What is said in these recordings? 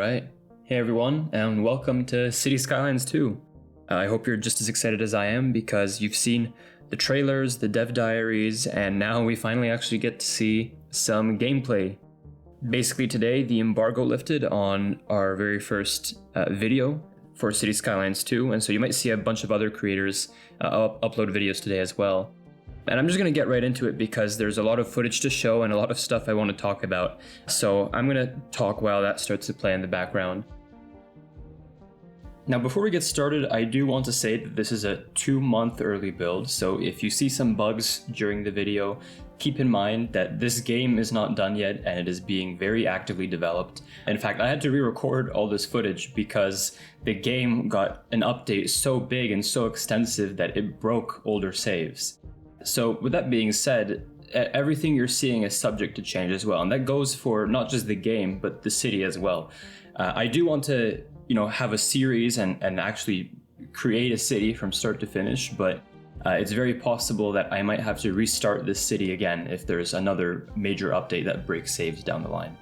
right. Hey everyone, and welcome to City Skylines 2. I hope you're just as excited as I am because you've seen the trailers, the dev diaries, and now we finally actually get to see some gameplay. Basically today, the embargo lifted on our very first video for City Skylines 2, and so you might see a bunch of other creators upload videos today as well. And I'm just going to get right into it because there's a lot of footage to show and a lot of stuff I want to talk about. So I'm going to talk while that starts to play in the background. Now, before we get started, I do want to say that this is a 2-month early build. So if you see some bugs during the video, keep in mind that this game is not done yet and it is being very actively developed. In fact, I had to re-record all this footage because the game got an update so big and so extensive that it broke older saves. So with that being said, everything you're seeing is subject to change as well. And that goes for not just the game, but the city as well. I do want to, have a series and actually create a city from start to finish, but it's very possible that I might have to restart this city again if there's another major update that breaks saves down the line.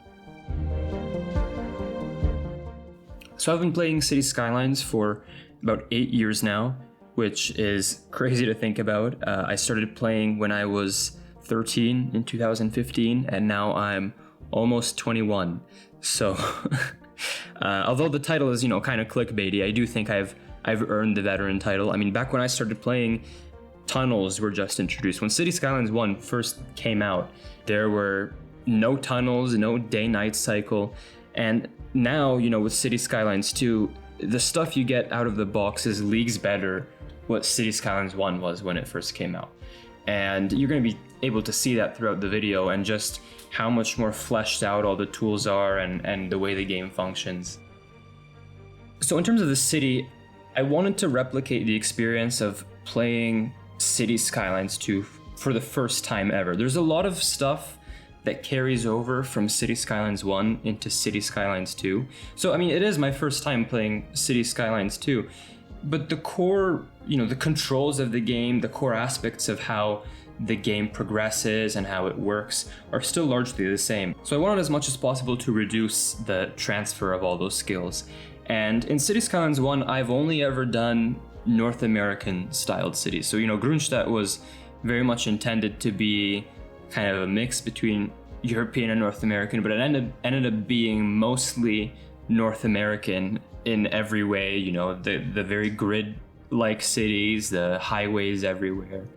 So I've been playing City Skylines for about 8 years now, which is crazy to think about. I started playing when I was 13 in 2015, and now I'm almost 21. So although the title is, kind of clickbaity, I do think I've earned the veteran title. I mean, back when I started playing, tunnels were just introduced. When City Skylines 1 first came out, there were no tunnels, no day-night cycle. And now, with City Skylines 2, the stuff you get out of the box is leagues better what City Skylines 1 was when it first came out. And you're going to be able to see that throughout the video and just how much more fleshed out all the tools are and the way the game functions. So in terms of the city, I wanted to replicate the experience of playing City Skylines 2 for the first time ever. There's a lot of stuff that carries over from City Skylines 1 into City Skylines 2. So, it is my first time playing City Skylines 2, but the core, the controls of the game, the core aspects of how the game progresses and how it works are still largely the same. So I wanted as much as possible to reduce the transfer of all those skills. And in City Skylines 1, I've only ever done North American styled cities. So, Grunstadt was very much intended to be kind of a mix between European and North American, but it ended up being mostly North American in every way, the very grid-like cities, the highways everywhere.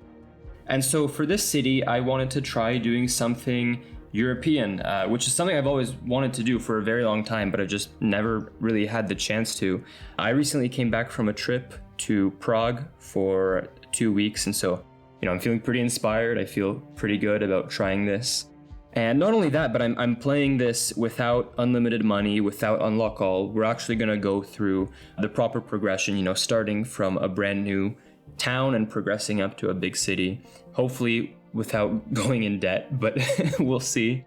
And so for this city, I wanted to try doing something European, which is something I've always wanted to do for a very long time, but I just never really had the chance to. I recently came back from a trip to Prague for 2 weeks, and so I'm feeling pretty inspired. I feel pretty good about trying this. And not only that, but I'm playing this without unlimited money, without unlock all. We're actually going to go through the proper progression, starting from a brand new town and progressing up to a big city, hopefully without going in debt, but we'll see.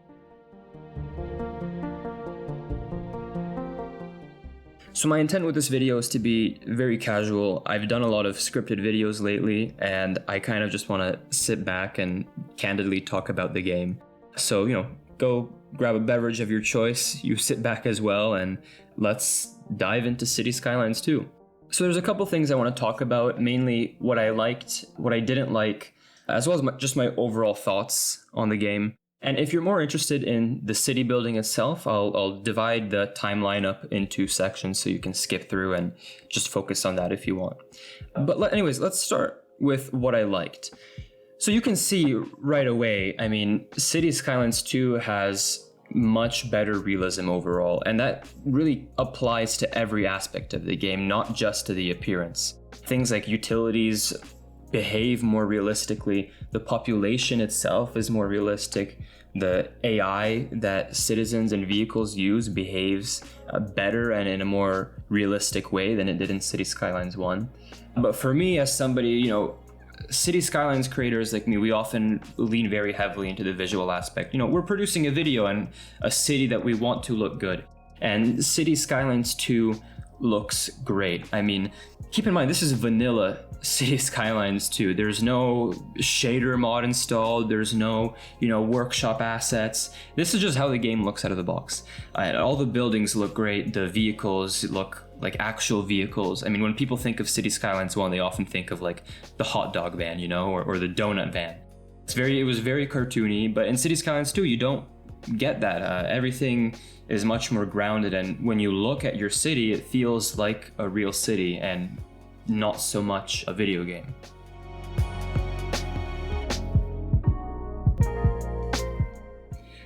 So my intent with this video is to be very casual. I've done a lot of scripted videos lately, and I kind of just want to sit back and candidly talk about the game. So, go grab a beverage of your choice, you sit back as well, and let's dive into City Skylines 2. So there's a couple things I want to talk about, mainly what I liked, what I didn't like, as well as just my overall thoughts on the game. And if you're more interested in the city building itself, I'll divide the timeline up into sections so you can skip through and just focus on that if you want. But anyways, let's start with what I liked. So you can see right away, City Skylines 2 has much better realism overall, and that really applies to every aspect of the game, not just to the appearance. Things like utilities behave more realistically, the population itself is more realistic, the AI that citizens and vehicles use behaves better and in a more realistic way than it did in City Skylines 1. But for me, as somebody, City Skylines creators like me, we often lean very heavily into the visual aspect. We're producing a video and a city that we want to look good. And City Skylines 2 looks great. Keep in mind, this is vanilla City Skylines II. There's no shader mod installed. There's no, workshop assets. This is just how the game looks out of the box. All the buildings look great. The vehicles look like actual vehicles. I mean, when people think of City Skylines 1, they often think of like the hot dog van, or the donut van. It was very cartoony, but in City Skylines 2, you don't get that. Everything is much more grounded, and when you look at your city, it feels like a real city and not so much a video game.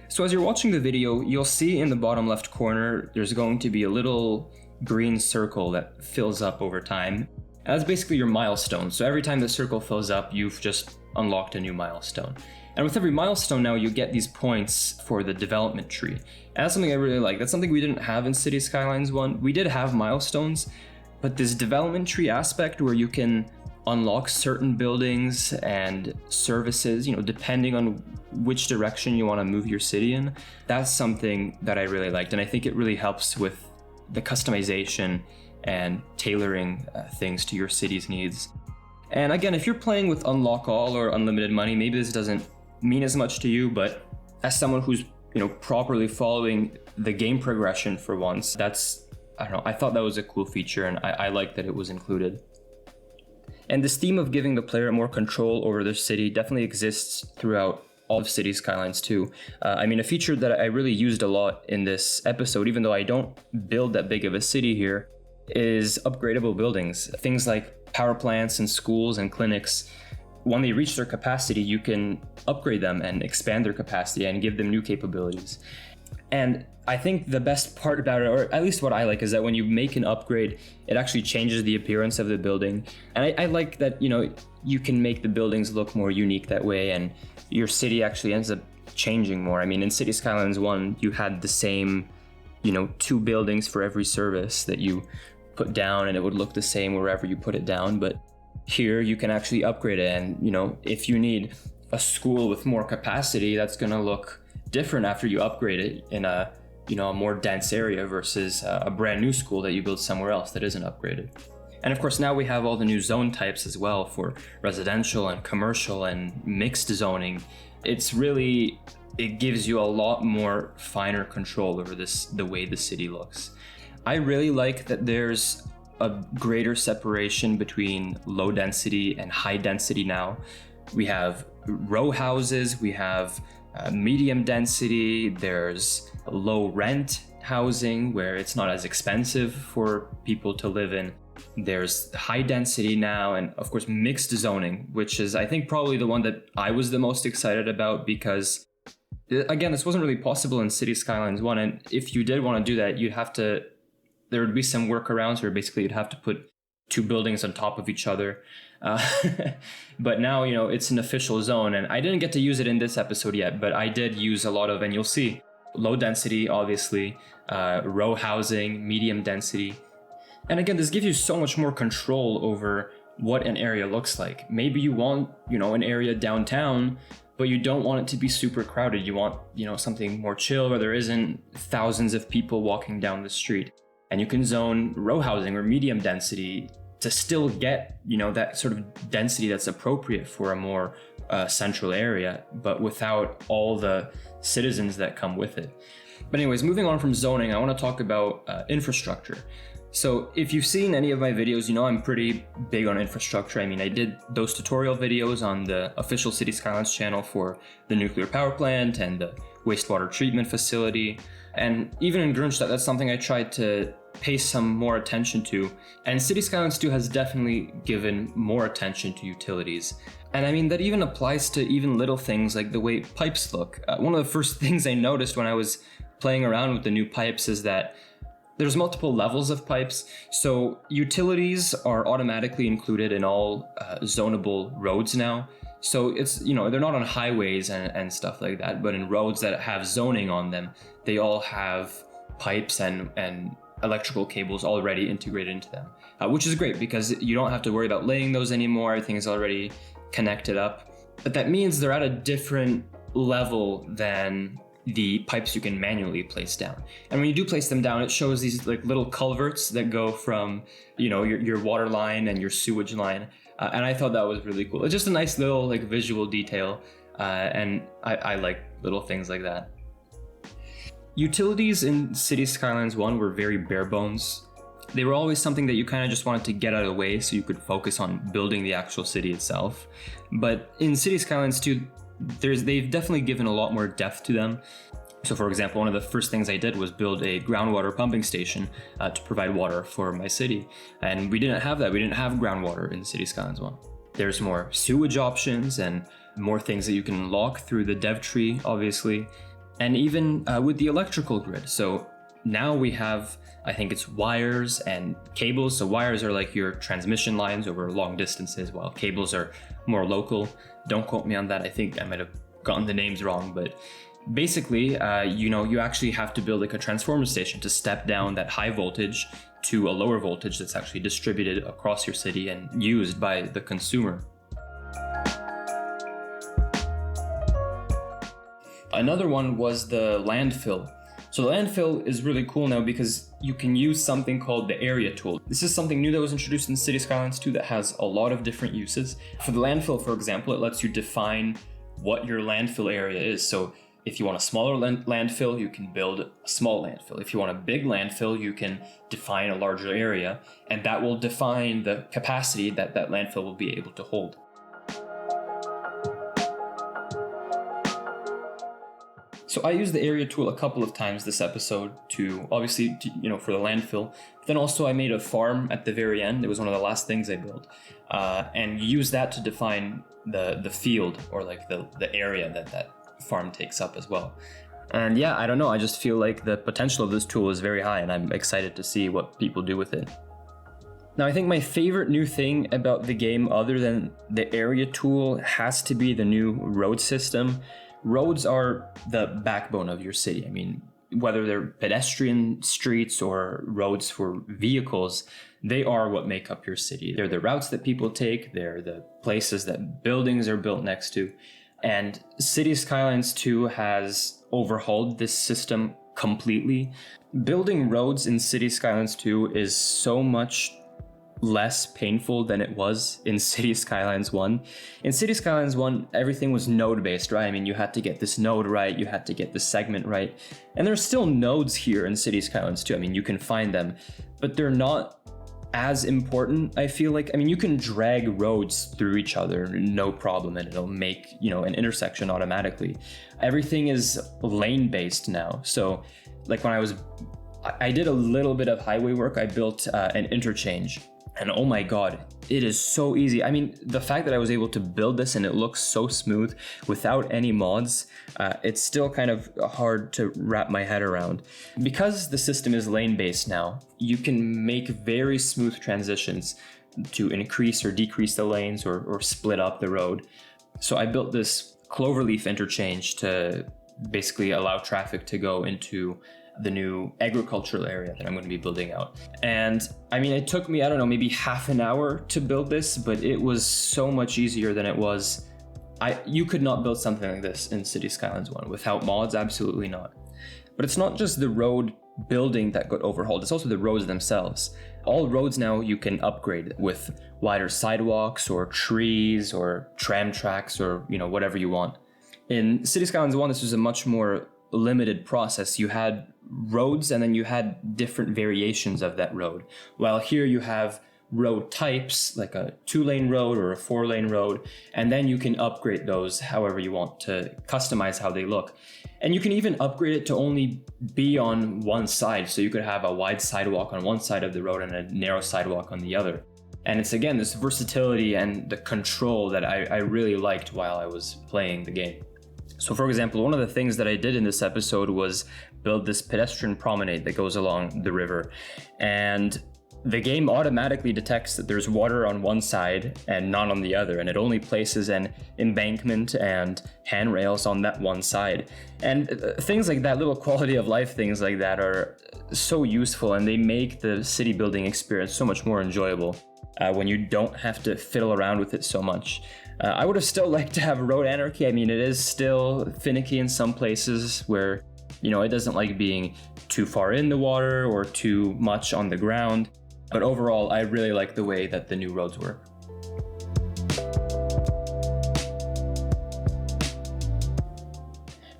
So as you're watching the video, you'll see in the bottom left corner, there's going to be a little green circle that fills up over time. That's basically your milestone. So every time the circle fills up, you've just unlocked a new milestone. And with every milestone now, you get these points for the development tree. And that's something I really like. That's something we didn't have in City Skylines 1. We did have milestones, but this development tree aspect where you can unlock certain buildings and services, depending on which direction you want to move your city in, that's something that I really liked. And I think it really helps with the customization and tailoring things to your city's needs. And again, if you're playing with Unlock All or Unlimited Money, maybe this doesn't mean as much to you, but as someone who's properly following the game progression for once, I thought that was a cool feature, and I like that it was included. And this theme of giving the player more control over their city definitely exists throughout all of City Skylines 2. A feature that I really used a lot in this episode, even though I don't build that big of a city here, is upgradable buildings. Things like power plants and schools and clinics. When they reach their capacity, you can upgrade them and expand their capacity and give them new capabilities. And I think the best part about it, or at least what I like, is that when you make an upgrade, it actually changes the appearance of the building. And I like that, you can make the buildings look more unique that way, and your city actually ends up changing more. I mean, in City Skylines 1, you had the same, 2 buildings for every service that you put down, and it would look the same wherever you put it down. But here you can actually upgrade it, and if you need a school with more capacity, that's going to look different after you upgrade it in a more dense area versus a brand new school that you build somewhere else that isn't upgraded. And of course, now we have all the new zone types as well for residential and commercial and mixed zoning. It gives you a lot more finer control over the way the city looks. I really like that there's a greater separation between low density and high density now. We have row houses, we have medium density, there's low rent housing where it's not as expensive for people to live in. There's high density now, and of course mixed zoning, which is I think probably the one that I was the most excited about, because again, this wasn't really possible in City Skylines 1, and if you did want to do that, there would be some workarounds where basically you'd have to put 2 buildings on top of each other. But now, it's an official zone, and I didn't get to use it in this episode yet, but I did use a lot of, and you'll see, low density, obviously, row housing, medium density. And again, this gives you so much more control over what an area looks like. Maybe you want, an area downtown, but you don't want it to be super crowded. You want, something more chill where there isn't thousands of people walking down the street. And you can zone row housing or medium density to still get, that sort of density that's appropriate for a more central area, but without all the citizens that come with it. But anyways, moving on from zoning, I want to talk about infrastructure. So if you've seen any of my videos, I'm pretty big on infrastructure. I did those tutorial videos on the official City Skylines channel for the nuclear power plant and the wastewater treatment facility. And even in Grunstadt, that's something I tried to pay some more attention to. And City Skylines 2 has definitely given more attention to utilities. And that even applies to even little things like the way pipes look. One of the first things I noticed when I was playing around with the new pipes is that there's multiple levels of pipes. So utilities are automatically included in all zonable roads now. So it's, they're not on highways and stuff like that, but in roads that have zoning on them, they all have pipes and electrical cables already integrated into them, which is great because you don't have to worry about laying those anymore. Everything is already connected up. But that means they're at a different level than the pipes you can manually place down. And when you do place them down, it shows these like little culverts that go from, your water line and your sewage line And I thought that was really cool. It's just a nice little like visual detail, and I like little things like that. Utilities in City Skylines 1 were very bare bones. They were always something that you kind of just wanted to get out of the way so you could focus on building the actual city itself. But in City Skylines 2, they've definitely given a lot more depth to them. So for example, one of the first things I did was build a groundwater pumping station to provide water for my city. And we didn't have that. We didn't have groundwater in City Skylines 1. There's more sewage options and more things that you can unlock through the dev tree, obviously. And even with the electrical grid. So now we have, I think it's wires and cables. So wires are like your transmission lines over long distances, while cables are more local. Don't quote me on that. I think I might have gotten the names wrong, but basically, you actually have to build like a transformer station to step down that high voltage to a lower voltage that's actually distributed across your city and used by the consumer. Another one was the landfill. So the landfill is really cool now because you can use something called the area tool. This is something new that was introduced in City Skylines 2 that has a lot of different uses. For the landfill, for example, it lets you define what your landfill area is. So if you want a smaller landfill, you can build a small landfill. If you want a big landfill, you can define a larger area, and that will define the capacity that that landfill will be able to hold. So I used the area tool a couple of times this episode to obviously, for the landfill. But then also I made a farm at the very end. It was one of the last things I built. And you use that to define the field or like the area that farm takes up as well. And yeah, I don't know. I just feel like the potential of this tool is very high and I'm excited to see what people do with it. Now, I think my favorite new thing about the game, other than the area tool, has to be the new road system. Roads are the backbone of your city. I mean, whether they're pedestrian streets or roads for vehicles, they are what make up your city. They're the routes that people take. They're the places that buildings are built next to. And City Skylines 2 has overhauled this system completely. Building roads in City Skylines 2 is so much less painful than it was in City Skylines 1. In City Skylines 1, everything was node-based, right? I mean, you had to get this node right, you had to get this segment right. And there's still nodes here in City Skylines 2. I mean, you can find them, but they're not as important, I feel like. I mean, you can drag roads through each other, no problem, and it'll make, an intersection automatically. Everything is lane-based now. So, like when I did a little bit of highway work, I built an interchange. And oh my God, it is so easy. I mean, the fact that I was able to build this and it looks so smooth without any mods, it's still kind of hard to wrap my head around. Because the system is lane-based now, you can make very smooth transitions to increase or decrease the lanes or split up the road. So I built this Cloverleaf interchange to basically allow traffic to go into the new agricultural area that I'm going to be building out. And I mean, it took me, I don't know, maybe half an hour to build this, but it was so much easier than it was. You could not build something like this in City Skylines 1 without mods, absolutely not. But it's not just the road building that got overhauled, it's also the roads themselves. All roads now you can upgrade with wider sidewalks or trees or tram tracks or, whatever you want. In City Skylines 1, this was a much more limited process. You had roads and then you had different variations of that road. While here you have road types like a 2-lane road or a 4-lane road, and then you can upgrade those however you want to customize how they look. And you can even upgrade it to only be on one side. So you could have a wide sidewalk on one side of the road and a narrow sidewalk on the other. And it's again this versatility and the control that I really liked while I was playing the game. So for example, one of the things that I did in this episode was build this pedestrian promenade that goes along the river. And the game automatically detects that there's water on one side and none on the other. And it only places an embankment and handrails on that one side. And things like that, little quality of life things like that are so useful, and they make the city building experience so much more enjoyable when you don't have to fiddle around with it so much. I would have still liked to have road anarchy. I mean, it is still finicky in some places where, it doesn't like being too far in the water or too much on the ground. But overall, I really like the way that the new roads work.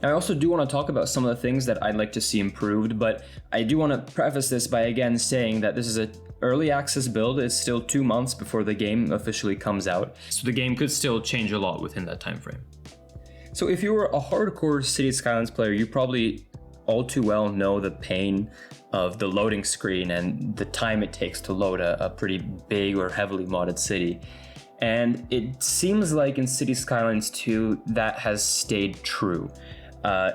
Now, I also do want to talk about some of the things that I'd like to see improved, but I do want to preface this by again saying that this is an early access build. It's still 2 months before the game officially comes out, so the game could still change a lot within that time frame. So if you were a hardcore Cities Skylines player, you probably all too well know the pain of the loading screen and the time it takes to load a pretty big or heavily modded city. And it seems like in Cities Skylines 2 that has stayed true.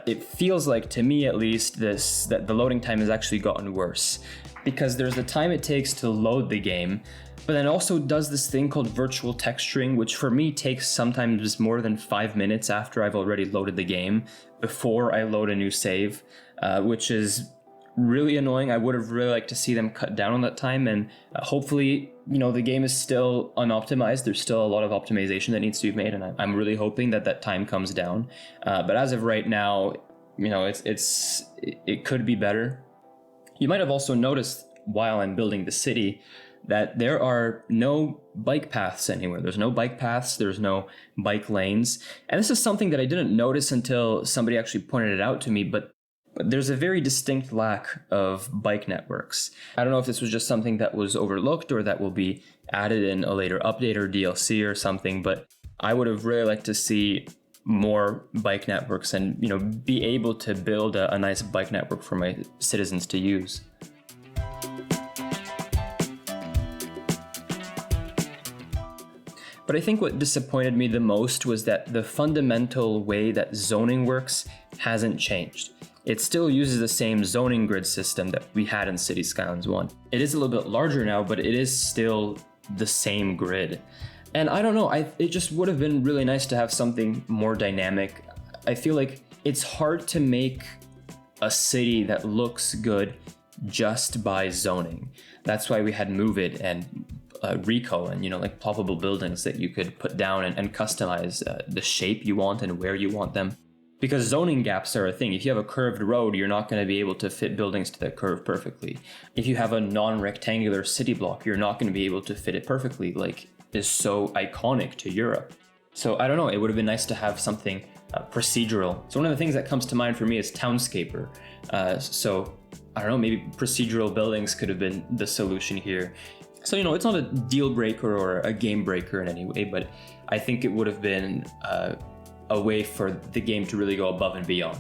It feels like, to me at least, that the loading time has actually gotten worse, because there's the time it takes to load the game, but then also does this thing called virtual texturing, which for me takes sometimes more than 5 minutes after I've already loaded the game before I load a new save, which is really annoying. I would have really liked to see them cut down on that time, and hopefully, the game is still unoptimized. There's still a lot of optimization that needs to be made, and I'm really hoping that time comes down. But as of right now, it could be better. You might have also noticed while I'm building the city that there are no bike paths anywhere. There's no bike paths, there's no bike lanes. And this is something that I didn't notice until somebody actually pointed it out to me, but there's a very distinct lack of bike networks. I don't know if this was just something that was overlooked or that will be added in a later update or DLC or something, but I would have really liked to see more bike networks and, be able to build a nice bike network for my citizens to use. But I think what disappointed me the most was that the fundamental way that zoning works hasn't changed. It still uses the same zoning grid system that we had in Cities Skylines 1. It is a little bit larger now, but it is still the same grid. And I don't know, it just would have been really nice to have something more dynamic. I feel like it's hard to make a city that looks good just by zoning. That's why we had Move It and Rico and, like ploppable buildings that you could put down and customize the shape you want and where you want them. Because zoning gaps are a thing. If you have a curved road, you're not going to be able to fit buildings to that curve perfectly. If you have a non-rectangular city block, you're not going to be able to fit it perfectly, like is so iconic to Europe. So I don't know, it would have been nice to have something procedural. So one of the things that comes to mind for me is Townscaper. So I don't know, maybe procedural buildings could have been the solution here. So, it's not a deal breaker or a game breaker in any way, but I think it would have been a way for the game to really go above and beyond.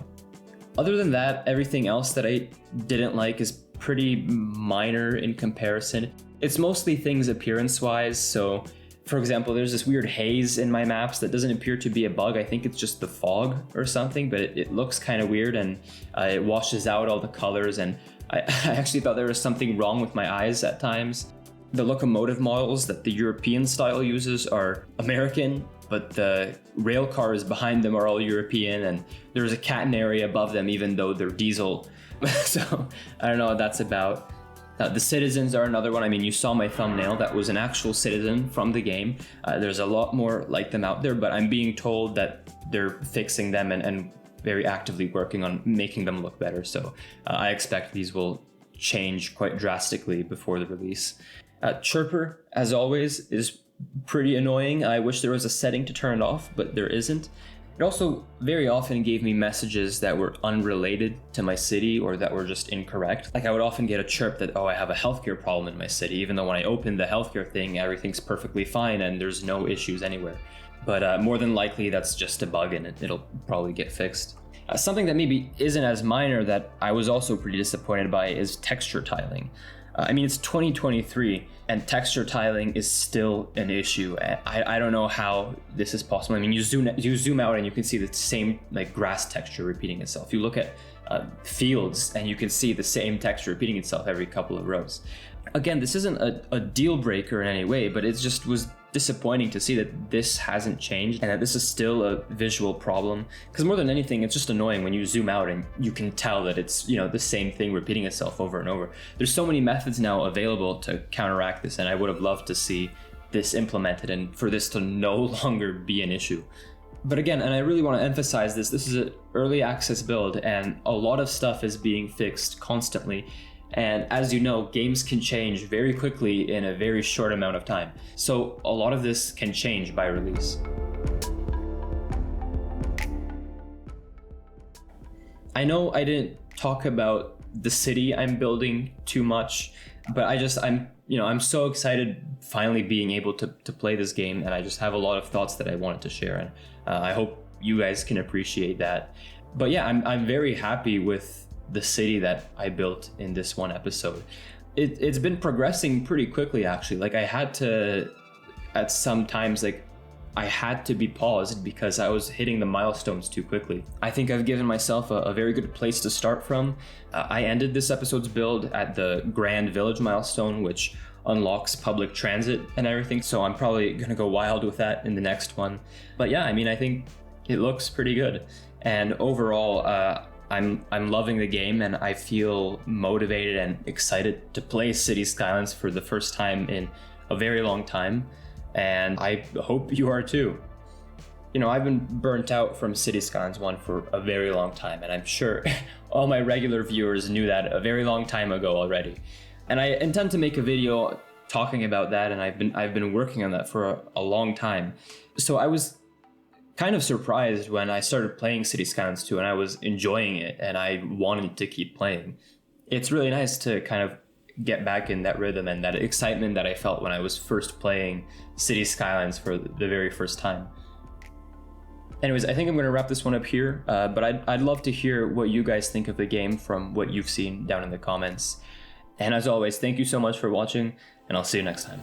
Other than that, everything else that I didn't like is pretty minor in comparison. It's mostly things appearance-wise. So, for example, there's this weird haze in my maps that doesn't appear to be a bug. I think it's just the fog or something, but it looks kind of weird, and it washes out all the colors, and I actually thought there was something wrong with my eyes at times. The locomotive models that the European style uses are American, but the rail cars behind them are all European, and there's a catenary above them even though they're diesel. So I don't know what that's about. The citizens are another one. I mean, you saw my thumbnail. That was an actual citizen from the game. There's a lot more like them out there, but I'm being told that they're fixing them and very actively working on making them look better. So I expect these will change quite drastically before the release. Chirper, as always, is pretty annoying. I wish there was a setting to turn it off, but there isn't. It also very often gave me messages that were unrelated to my city or that were just incorrect. Like I would often get a chirp that, I have a healthcare problem in my city, even though when I open the healthcare thing, everything's perfectly fine and there's no issues anywhere. But more than likely, that's just a bug and it'll probably get fixed. Something that maybe isn't as minor that I was also pretty disappointed by is texture tiling. It's 2023 and texture tiling is still an issue. I don't know how this is possible. You zoom out and you can see the same grass texture repeating itself. You look at fields and you can see the same texture repeating itself every couple of rows. Again, this isn't a deal breaker in any way, but it just was disappointing to see that this hasn't changed and that this is still a visual problem. Because more than anything, it's just annoying when you zoom out and you can tell that it's the same thing repeating itself over and over. There's so many methods now available to counteract this, and I would have loved to see this implemented and for this to no longer be an issue. But again, and I really want to emphasize this is an early access build and a lot of stuff is being fixed constantly. And as you know, games can change very quickly in a very short amount of time. So a lot of this can change by release. I know I didn't talk about the city I'm building too much, but I'm so excited finally being able to play this game, and I just have a lot of thoughts that I wanted to share, and I hope you guys can appreciate that. But yeah, I'm very happy with the city that I built in this one episode. It's been progressing pretty quickly, actually. Like, I had to, at some times, like, I had to be paused because I was hitting the milestones too quickly. I think I've given myself a very good place to start from. I ended this episode's build at the Grand Village milestone, which unlocks public transit and everything, so I'm probably gonna go wild with that in the next one. But yeah, I mean, I think it looks pretty good. And overall, I'm loving the game, and I feel motivated and excited to play Cities Skylines for the first time in a very long time. And I hope you are too. You know, I've been burnt out from Cities Skylines 1 for a very long time, and I'm sure all my regular viewers knew that a very long time ago already. And I intend to make a video talking about that, and I've been working on that for a long time. So I was kind of surprised when I started playing Cities Skylines 2 and I was enjoying it and I wanted to keep playing. It's really nice to kind of get back in that rhythm and that excitement that I felt when I was first playing Cities Skylines for the very first time. Anyways, I think I'm going to wrap this one up here, but I'd love to hear what you guys think of the game from what you've seen down in the comments. And as always, thank you so much for watching, and I'll see you next time.